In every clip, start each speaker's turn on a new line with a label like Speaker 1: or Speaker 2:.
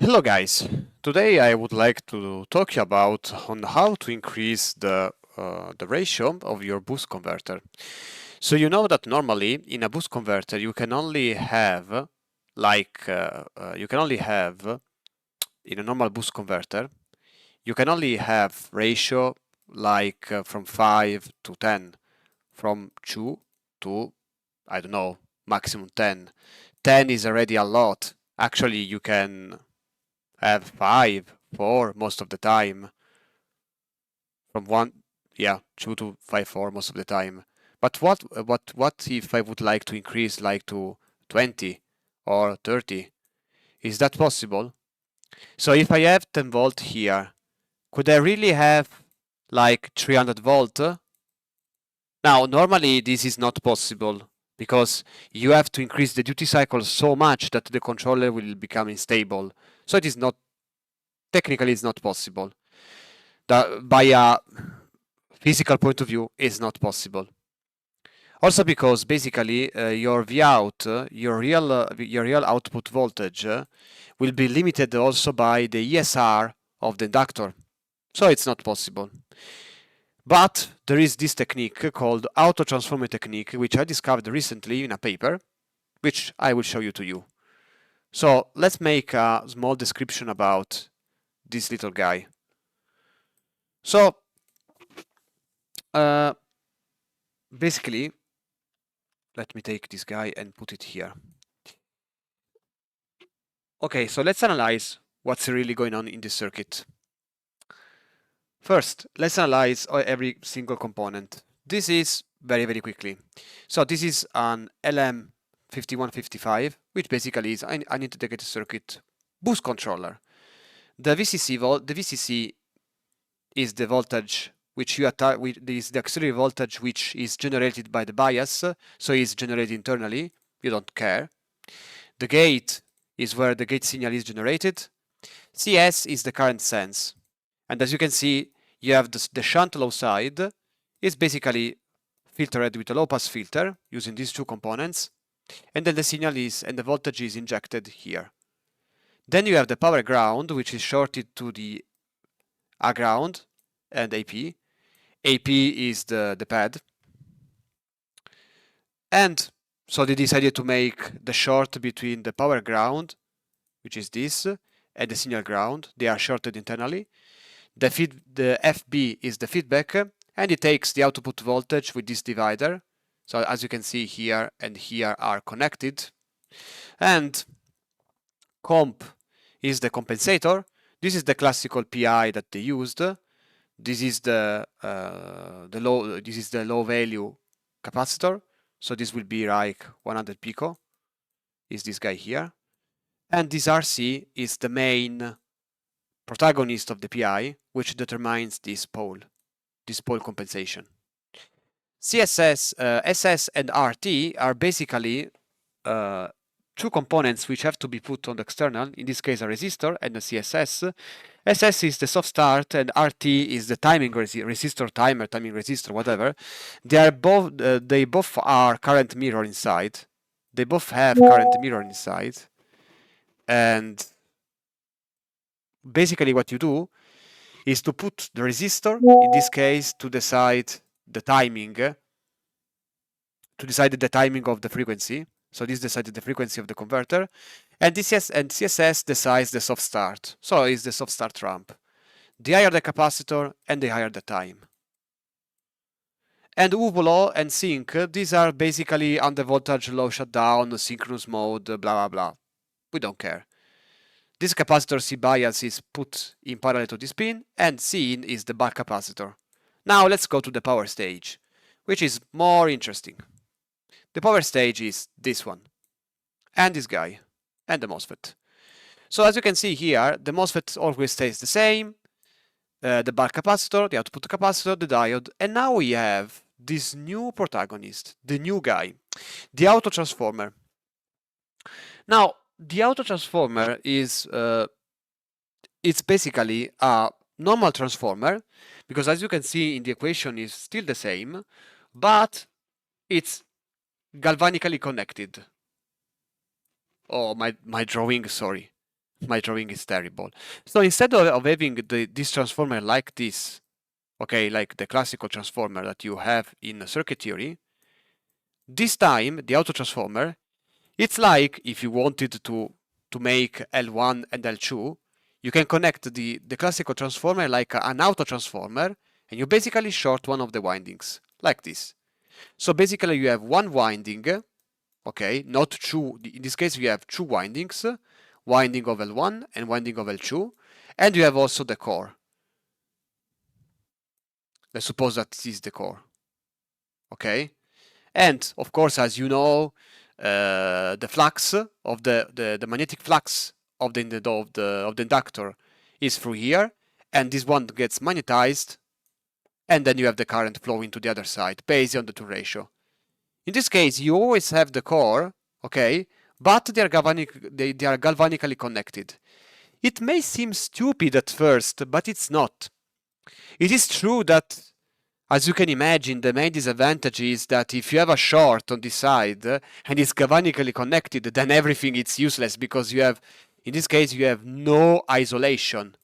Speaker 1: Hello guys, today I would like to talk about on how to increase the ratio of your boost converter. So you know that normally in a boost converter you can only have in a normal boost converter you can only have ratio from 5 to 10, from 2 to I don't know, maximum 10. 10 is already a lot. Actually you can have 5, 4 most of the time. From 1, yeah, 2 to 5, 4 most of the time. But what if I would like to increase like to 20 or 30? Is that possible? So if I have 10 volt here, could I really have like 300 volt? Now, normally this is not possible because you have to increase the duty cycle so much that the controller will become unstable. So it is not, technically it's not possible. By a physical point of view, is not possible. Also because basically your V out, your real output voltage will be limited also by the ESR of the inductor. So it's not possible. But there is this technique called AutoTransformer technique, which I discovered recently in a paper, which I will show you to you. So let's make a small description about this little guy. So basically, let me take this guy and put it here. Okay, so let's analyze what's really going on in this circuit. First, let's analyze every single component. This is very quickly. So this is an LM5155, which basically is an integrated circuit boost controller. The VCC is the voltage which is the auxiliary voltage which is generated by the bias, so it's generated internally. You don't care. The gate is where the gate signal is generated. CS is the current sense. And as you can see, you have the shunt low side is basically filtered with a low pass filter using these two components. And then the signal and the voltage is injected here. Then you have the power ground, which is shorted to the A ground and AP. AP is the pad. And so they decided to make the short between the power ground, which is this, and the signal ground. They are shorted internally. The FB is the feedback, and it takes the output voltage with this divider. So as you can see, here and here are connected. And comp is the compensator. This is the classical PI that they used. This is the low value capacitor. So this will be like 100 pico. Is this guy here. And this RC is the main protagonist of the PI, which determines this pole compensation. CSS, SS and RT are basically two components which have to be put on the external, in this case a resistor and a CSS. SS is the soft start and RT is the timing resistor, timing resistor, whatever. They both are current mirror inside. They both have current mirror inside. And basically what you do is to put the resistor, in this case, to decide the timing, of the frequency. So this decided the frequency of the converter. And CSS decides the soft start. So it's the soft start ramp. The higher the capacitor and the higher the time. And UVO and sync, these are basically under voltage low shutdown, synchronous mode, blah blah blah. We don't care. This capacitor C bias is put in parallel to this pin, and C in is the back capacitor. Now let's go to the power stage, which is more interesting. The power stage is this one, and this guy, and the MOSFET. So as you can see here, the MOSFET always stays the same, the back capacitor, the output capacitor, the diode, and now we have this new protagonist, the new guy, the AutoTransformer. Now, the AutoTransformer is it's basically a normal transformer, because as you can see in the equation is still the same, but it's galvanically connected. Oh, my drawing, sorry. My drawing is terrible. So instead of having this transformer like this, okay, like the classical transformer that you have in circuit theory, this time the autotransformer, it's like if you wanted to make L1 and L2, you can connect the classical transformer like an autotransformer, and you basically short one of the windings, like this. So basically you have one winding, okay, not two. In this case you have two windings, winding of L1 and winding of L2, and you have also the core. Let's suppose that this is the core, okay? And of course, as you know, the flux of the magnetic flux of the inductor is through here, and this one gets magnetized, and then you have the current flowing to the other side based on the two ratio. In this case, you always have the core, okay, but they are galvanically connected. It may seem stupid at first, but it's not. It is true that, as you can imagine, the main disadvantage is that if you have a short on this side and it's galvanically connected, then everything is useless because you have, in this case, you have no isolation,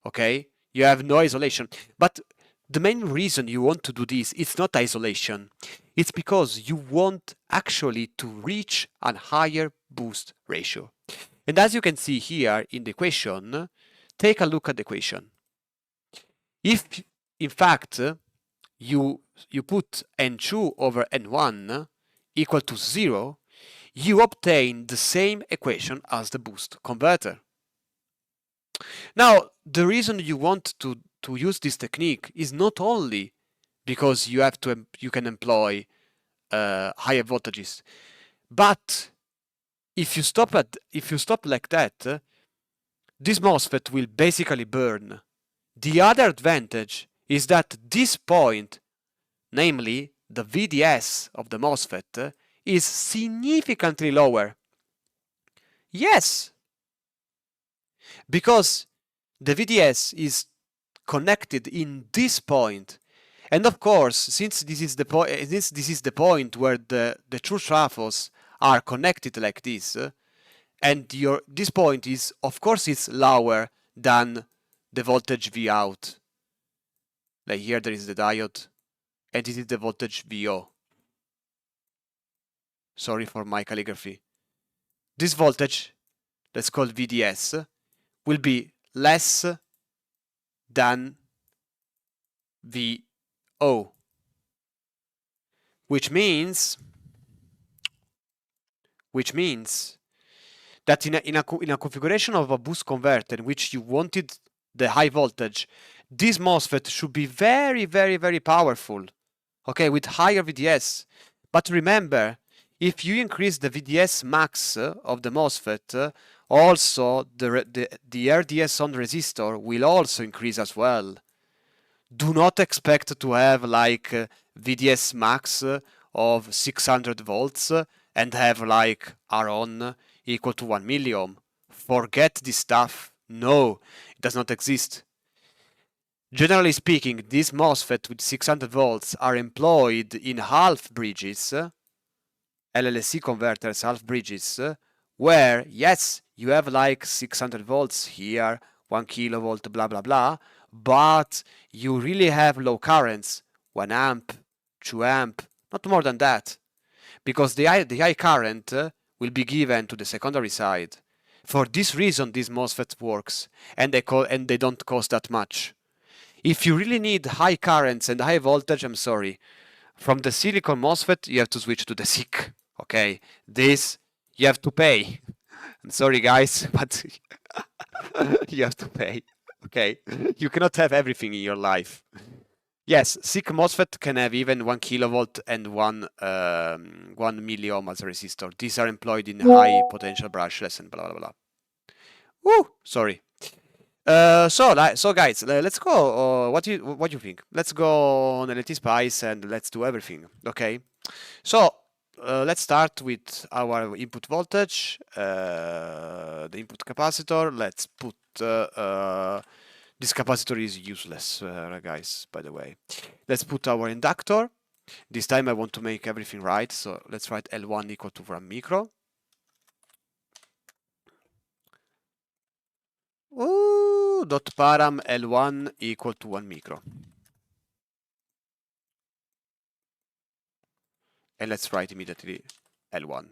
Speaker 1: okay? You have no isolation. But the main reason you want to do this, it's not isolation. It's because you want actually to reach a higher boost ratio. And as you can see here in the equation, take a look at the equation. If, in fact, you put N2 over N1 equal to 0, you obtain the same equation as the boost converter. Now, the reason you want to use this technique is not only because you can employ higher voltages, but if you stop like that, this MOSFET will basically burn. The other advantage is that this point, namely the VDS of the MOSFET, is significantly lower. Yes, because the VDS is connected in this point, and of course, since this is the point where the true trafos are connected like this, and this point is, of course, it's lower than the voltage V out. Like here there is the diode, and this is the voltage VO. Sorry for my calligraphy. This voltage, let's call VDS, will be less than VO, which means that in a configuration of a boost converter in which you wanted the high voltage, this MOSFET should be very, very, very powerful, okay, with higher VDS. But remember, if you increase the VDS max of the MOSFET, also the RDS on resistor will also increase as well. Do not expect to have like VDS max of 600 volts and have like Ron equal to 1 milliohm. Forget this stuff. No, it does not exist. Generally speaking, these MOSFET with 600 volts are employed in half bridges, LLC converters, half bridges, where, yes, you have like 600 volts here, 1 kilovolt, blah, blah, blah, but you really have low currents, 1 amp, 2 amp, not more than that, because the high current will be given to the secondary side. For this reason, this MOSFET works, and they don't cost that much. If you really need high currents and high voltage, I'm sorry, from the silicon MOSFET, you have to switch to the SiC. Okay, this you have to pay. I'm sorry, guys, but you have to pay. Okay, you cannot have everything in your life. Yes, SiC MOSFET can have even 1 kilovolt and 1 milliohm as a resistor. These are employed in high potential brushless and blah blah blah. Woo! Sorry. So guys, let's go. What do you think? Let's go on LTSpice and let's do everything. Okay. So let's start with our input voltage, the input capacitor. Let's put this capacitor is useless, guys, by the way. Let's put our inductor. This time I want to make everything right, so let's write L1 equal to 1 micro. L2.param L1 equal to 1 micro. And let's write immediately L1.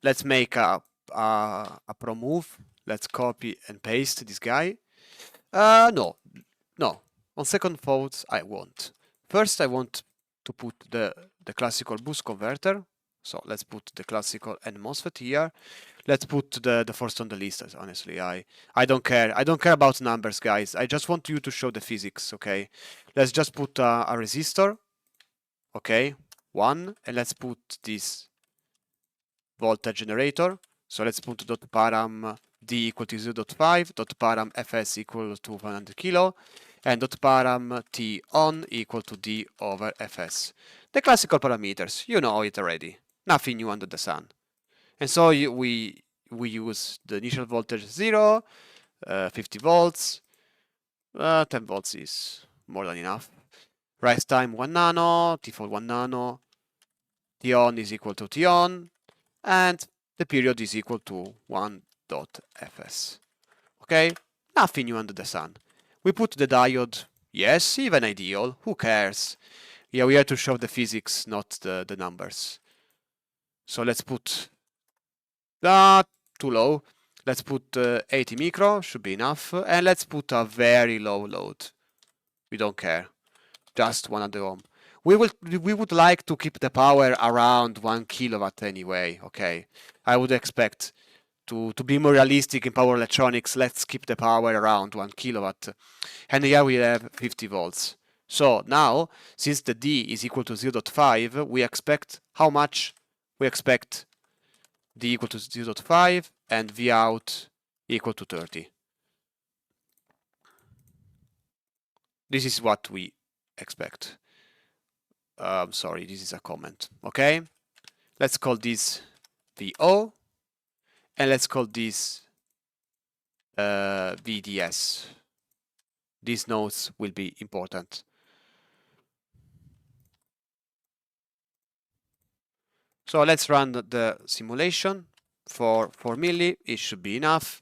Speaker 1: Let's make a pro move. Let's copy and paste this guy. No. On second thoughts, I won't. First, I want to put the classical boost converter. So let's put the classical and MOSFET here. Let's put the first on the list. Honestly, I don't care. I don't care about numbers, guys. I just want you to show the physics. Okay. Let's just put a resistor. Okay, 1, and let's put this voltage generator. So let's put dot param d equal to 0.5, dot param fs equal to 100 kilo, and dot param t on equal to d over fs. The classical parameters, you know it already. Nothing new under the sun. And so we use the initial voltage 0, 50 volts, 10 volts is more than enough. Rise time 1 nano, t for 1 nano, t on is equal to t on, and the period is equal to 1.fs. Okay, nothing new under the sun. We put the diode, yes, even ideal, who cares? Yeah, we have to show the physics, not the numbers. So let's put too low. Let's put 80 micro, should be enough, and let's put a very low load. We don't care, just 100 ohm. We would like to keep the power around 1 kilowatt anyway. Okay, I would expect to be more realistic in power electronics. Let's keep the power around 1 kilowatt, and here we have 50 volts. So now, since the D is equal to 0.5, we expect how much? We expect D equal to 0.5 and V out equal to 30. This is what we expect. Sorry, this is a comment. Okay, let's call this VO, and let's call this VDS. These nodes will be important. So let's run the simulation for 4 milli. It should be enough.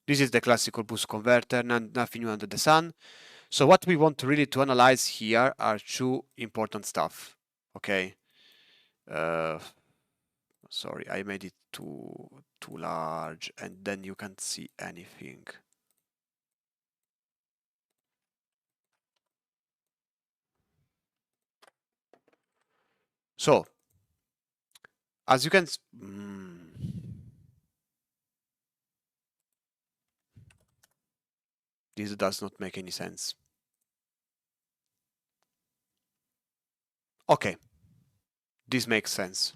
Speaker 1: This is the classical boost converter, nothing new under the sun. So what we want really to analyze here are two important stuff. Okay. Sorry, I made it too large, and then you can't see anything. So, as you can this does not make any sense. Okay, this makes sense.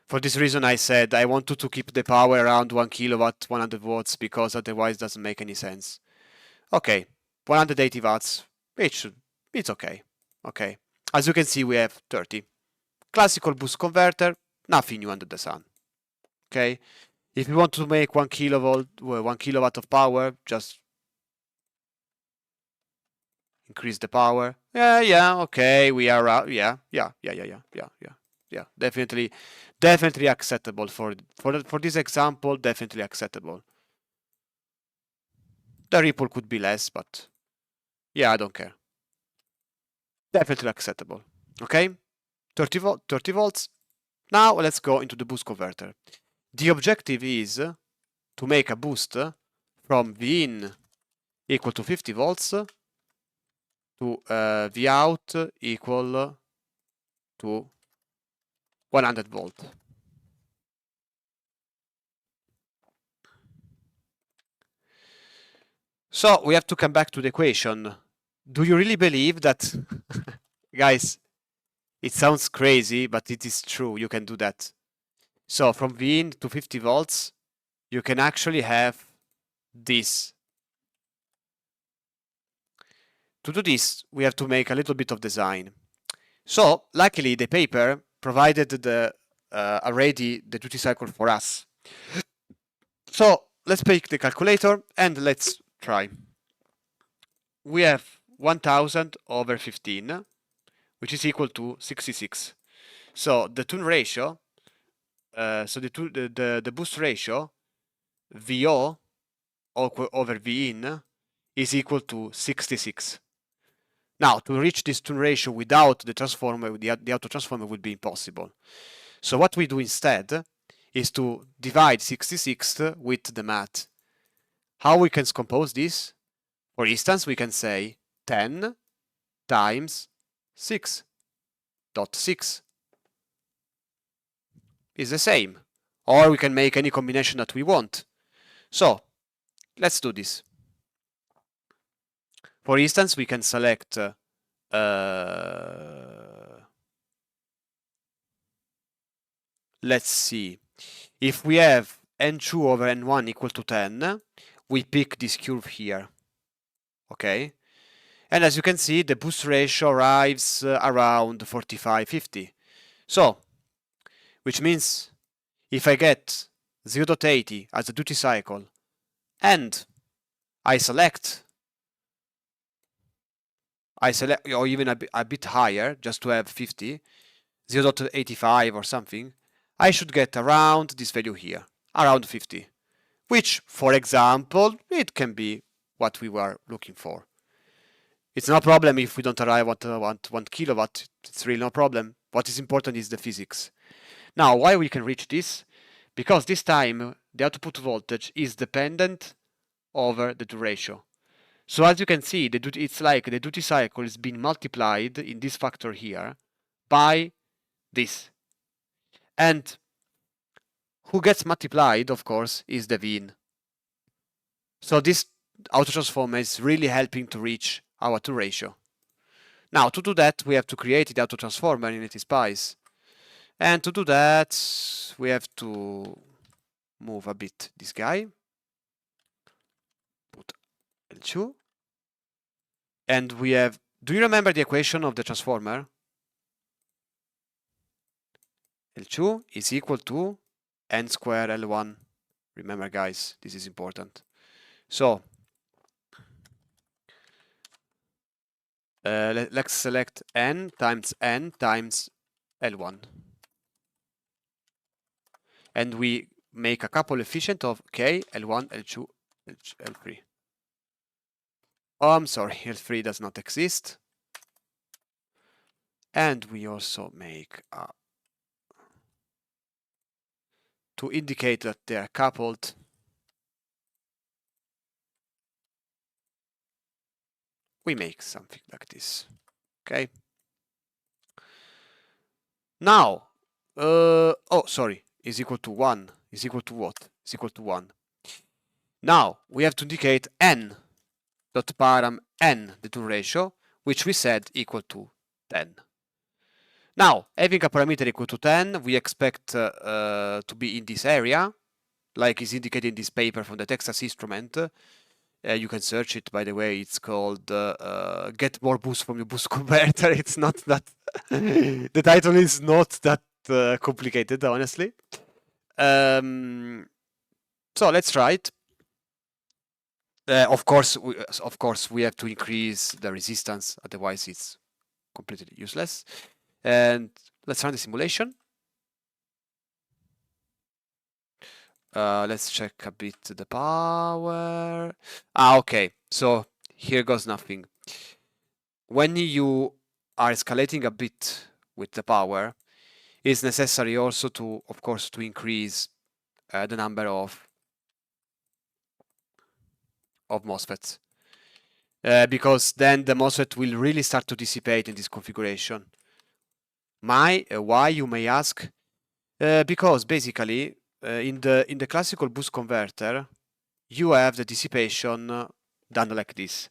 Speaker 1: For this reason, I said I wanted to keep the power around 1 kilowatt, 100 watts, because otherwise it doesn't make any sense. Okay, 180 watts, it's okay. Okay, as you can see, we have 30. Classical boost converter, nothing new under the sun. Okay, if you want to make 1 kilowatt of power, just increase the power. Yeah, okay, we are out. Yeah, definitely acceptable for this example, definitely acceptable. The ripple could be less, but yeah, I don't care. Definitely acceptable. Okay, 30 volts. Now let's go into the boost converter. The objective is to make a boost from V in equal to 50 volts to V out equal to 100 volt. So we have to come back to the equation. Do you really believe that, guys, it sounds crazy, but it is true, you can do that. So from V in to 50 volts, you can actually have this. To do this, we have to make a little bit of design. So luckily the paper provided already the duty cycle for us. So let's pick the calculator and let's try. We have 1000 over 15, which is equal to 66. So the tune ratio, the boost ratio, VO over V in, is equal to 66. Now, to reach this tune ratio without the transformer, the auto-transformer would be impossible. So what we do instead is to divide 66 with the math. How we can compose this? For instance, we can say 10 times 6.6 is the same. Or we can make any combination that we want. So, let's do this. For instance, we can select let's see. If we have n2 over n1 equal to 10, we pick this curve here. Okay? And as you can see, the boost ratio arrives around 45-50. So, which means if I get 0.80 as a duty cycle and I select or even a bit higher, just to have 50, 0.85 or something, I should get around this value here, around 50, which, for example, it can be what we were looking for. It's no problem if we don't arrive at 1 kilowatt, it's really no problem. What is important is the physics. Now, why we can reach this? Because this time the output voltage is dependent over the ratio. So as you can see, it's like the duty cycle is being multiplied in this factor here by this. And who gets multiplied, of course, is the VIN. So this auto-transformer is really helping to reach our tune ratio. Now, to do that, we have to create the auto-transformer in LTSpice. And to do that, we have to move a bit this guy. Put L2. And we have, do you remember the equation of the transformer? L2 is equal to n square L1. Remember, guys, this is important. So, let's select n times L1. And we make a couple efficient of K, L1, L2, L3. Oh, I'm sorry, L3 does not exist. And we also make to indicate that they are coupled. We make something like this. Okay. Now, oh, sorry, is equal to 1. Is equal to what? Is equal to 1. Now, we have to indicate n dot param n, the tune ratio, which we said equal to 10. Now, having a parameter equal to 10, we expect to be in this area, like is indicated in this paper from the Texas Instrument. You can search it, by the way. It's called Get More Boost from Your Boost Converter. It's not that... the title is not that complicated, honestly. So let's try it. Of course, we have to increase the resistance, otherwise it's completely useless. And let's run the simulation. Let's check a bit the power. Okay, so here goes nothing. When you are escalating a bit with the power, it's necessary also to, of course, to increase the number of MOSFETs. Because then the MOSFET will really start to dissipate in this configuration. Why, you may ask? Because basically, in the classical boost converter, you have the dissipation done like this.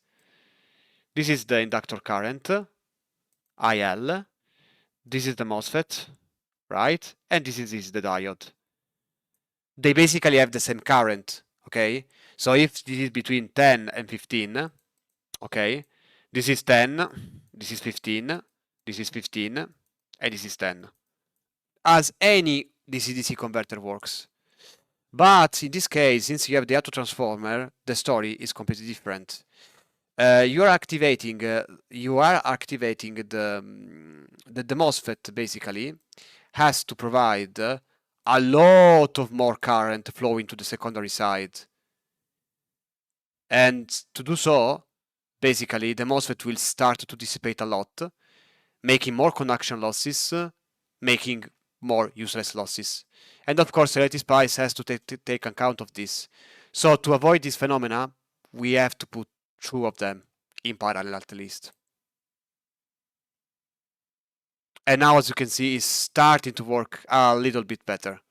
Speaker 1: This is the inductor current, IL. This is the MOSFET, right? And this is the diode. They basically have the same current, okay? So if this is between 10 and 15, okay, this is 10, this is 15, this is 15, and this is 10. As any DC-DC converter works. But in this case, since you have the auto-transformer, the story is completely different. You are activating the MOSFET basically has to provide a lot of more current flowing to the secondary side. And to do so, basically the MOSFET will start to dissipate a lot, making more conduction losses, making more useless losses. And of course, LTSpice has to take account of this. So to avoid this phenomena, we have to put two of them in parallel at least. And now, as you can see, it's starting to work a little bit better.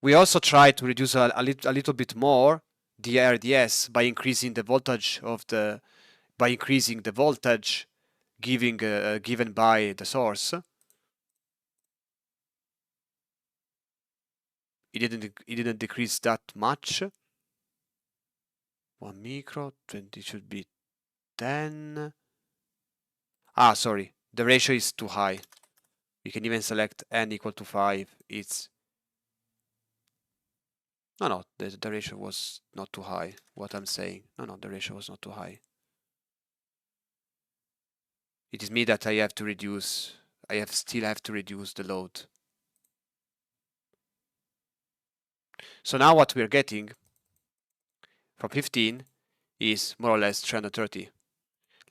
Speaker 1: We also try to reduce a little bit more the RDS by increasing the voltage of the given by the source. It didn't decrease that much. 1 micro, 20 should be 10. Ah, sorry, the ratio is too high. We can even select n equal to 5. It's no, the ratio was not too high. What I'm saying, no, the ratio was not too high. It is me that I have to reduce. Still have to reduce the load. So now what we're getting from 15 is more or less 330.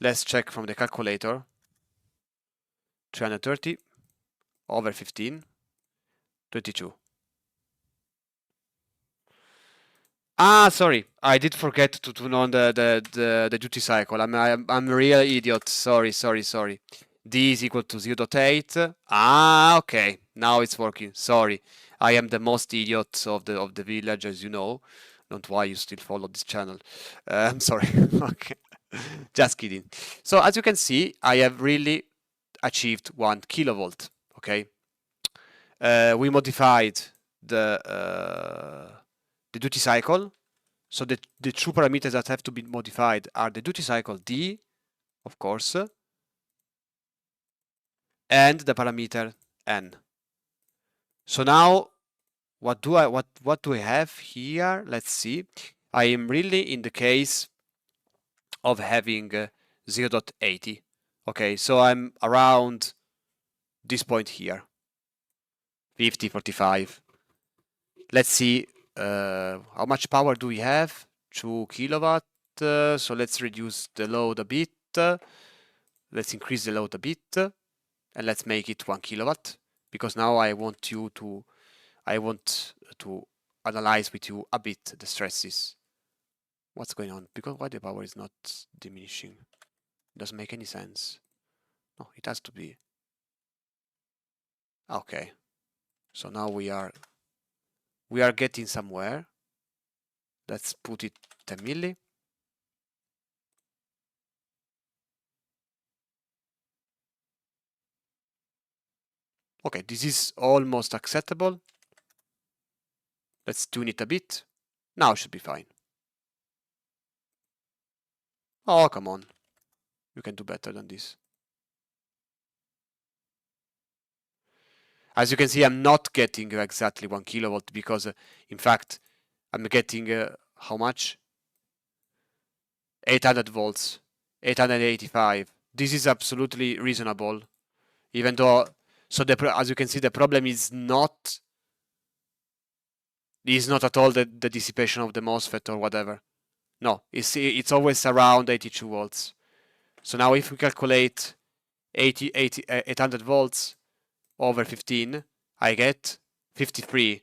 Speaker 1: Let's check from the calculator. 330 over 15, 22. Ah, sorry, I did forget to turn on the duty cycle. I'm a real idiot. Sorry. D is equal to 0.8. Ah, okay, now it's working. Sorry, I am the most idiot of the village, as you know. Don't why you still follow this channel. I'm sorry. Okay, just kidding. So as you can see, I have really achieved 1 kilovolt. Okay, we modified the duty cycle. So the two parameters that have to be modified are the duty cycle D, of course, and the parameter N. So now what do I have here? Let's see. I am really in the case of having 0.80. Okay, so I'm around this point here. 50, 45. Let's see how much power do we have? 2 kilowatt. So let's reduce the load a bit. Let's increase the load a bit, and let's make it 1 kilowatt, because now I want to analyze with you a bit the stresses. What's going on? Because why the power is not diminishing? Doesn't make any sense. No, it has to be. Okay. So now we are getting somewhere. Let's put it 10 milli. Okay, this is almost acceptable. Let's tune it a bit. Now it should be fine. Oh, come on. You can do better than this. As you can see, I'm not getting exactly 1 kilovolt because, in fact, I'm getting how much? 800 volts, 885. This is absolutely reasonable, even though. So as you can see, the problem is not at all the dissipation of the MOSFET or whatever. No, it's always around 82 volts. So now if we calculate 800 volts over 15, I get 53.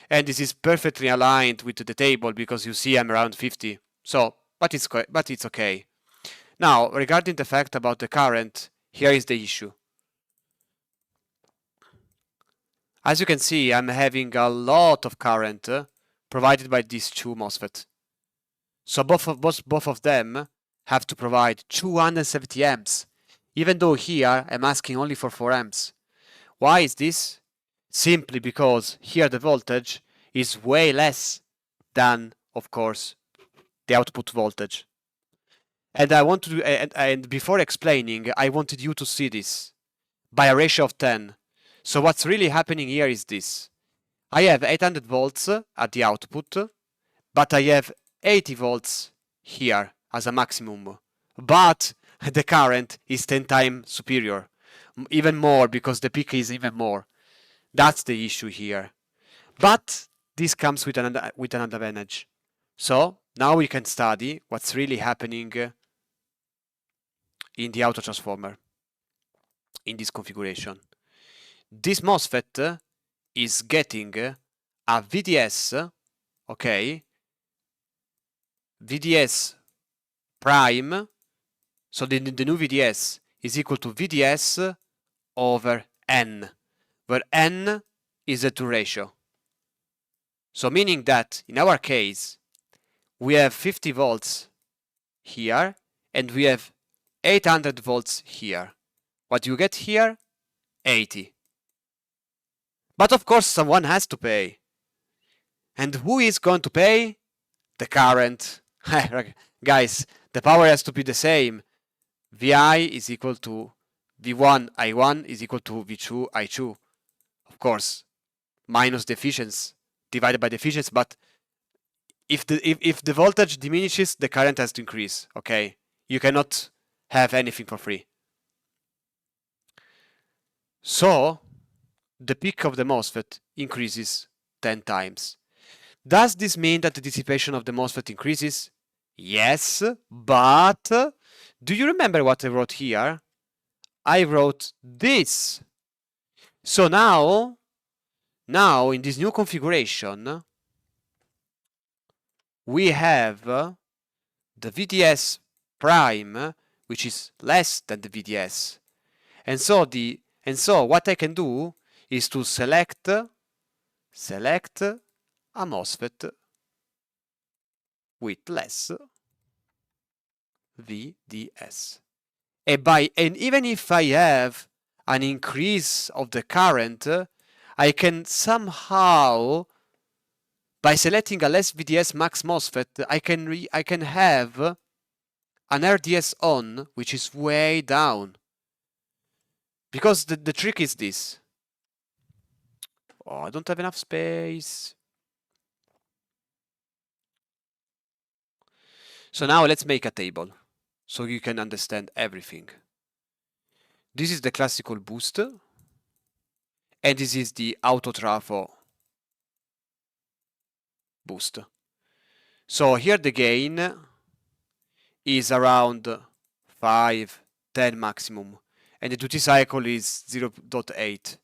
Speaker 1: And this is perfectly aligned with the table because you see I'm around 50. So, but it's okay. Now, regarding the fact about the current, here is the issue. As you can see, I'm having a lot of current provided by these two MOSFET. So both of them have to provide 270 amps, even though here I'm asking only for 4 amps. Why is this? Simply because here the voltage is way less than, of course, the output voltage. And I want to do, and before explaining, I wanted you to see this by a ratio of 10. So what's really happening here is this. I have 800 volts at the output, but I have 80 volts here as a maximum. But the current is 10 times superior, even more because the peak is even more. That's the issue here. But this comes with an advantage. So now we can study what's really happening in the autotransformer in this configuration. This MOSFET is getting a VDS, okay, VDS prime, so the new VDS is equal to VDS over N, where N is a 2 ratio. So meaning that in our case, we have 50 volts here and we have 800 volts here. What you get here? 80. But of course someone has to pay. And who is going to pay? The current. Guys, the power has to be the same. Vi is equal to V1 I1 is equal to V2 I2. Of course, minus the efficiency divided by the efficiency, but if the voltage diminishes, the current has to increase. Okay, you cannot have anything for free. So the peak of the MOSFET increases 10 times. Does this mean that the dissipation of the MOSFET increases? Yes, but do you remember what I wrote here? I wrote this. So now in this new configuration, we have the VDS prime, which is less than the VDS. And so what I can do is to select a MOSFET with less VDS. And even if I have an increase of the current, I can somehow, by selecting a less VDS max MOSFET, I can have an RDS on, which is way down. Because the trick is this. Oh, I don't have enough space. So now let's make a table so you can understand everything. This is the classical boost, and this is the AutoTrafo boost. So here the gain is around 5, 10 maximum, and the duty cycle is 0.8.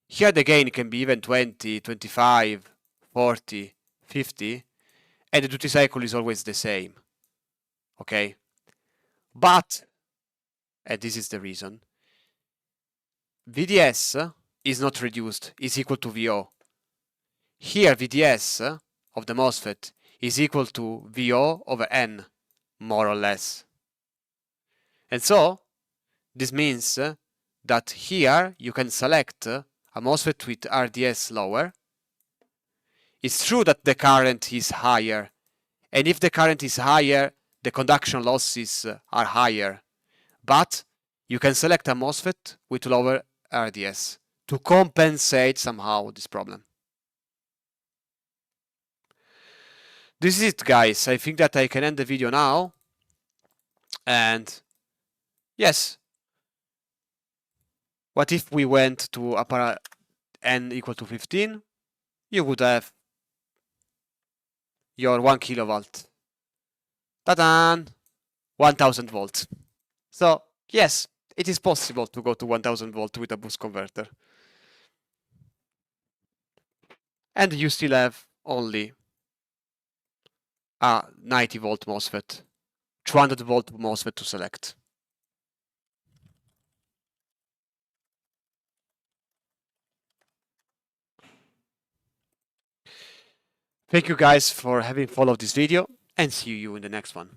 Speaker 1: Here the gain can be even 20, 25, 40, 50, and the duty cycle is always the same. Okay? But, and this is the reason, VDS is not reduced, is equal to VO. Here VDS of the MOSFET is equal to VO over N, more or less. And so, this means that here you can select a MOSFET with RDS lower. It's true that the current is higher, and if the current is higher, the conduction losses are higher. But you can select a MOSFET with lower RDS to compensate somehow this problem. This is it, guys. I think that I can end the video now. And yes, what if we went to n equal to 15? You would have your 1 kilowatt. Ta-da! 1000 volts. So yes, it is possible to go to 1000 volt with a boost converter. And you still have only a 90 volt MOSFET, 200 volt MOSFET to select. Thank you guys for having followed this video, and see you in the next one.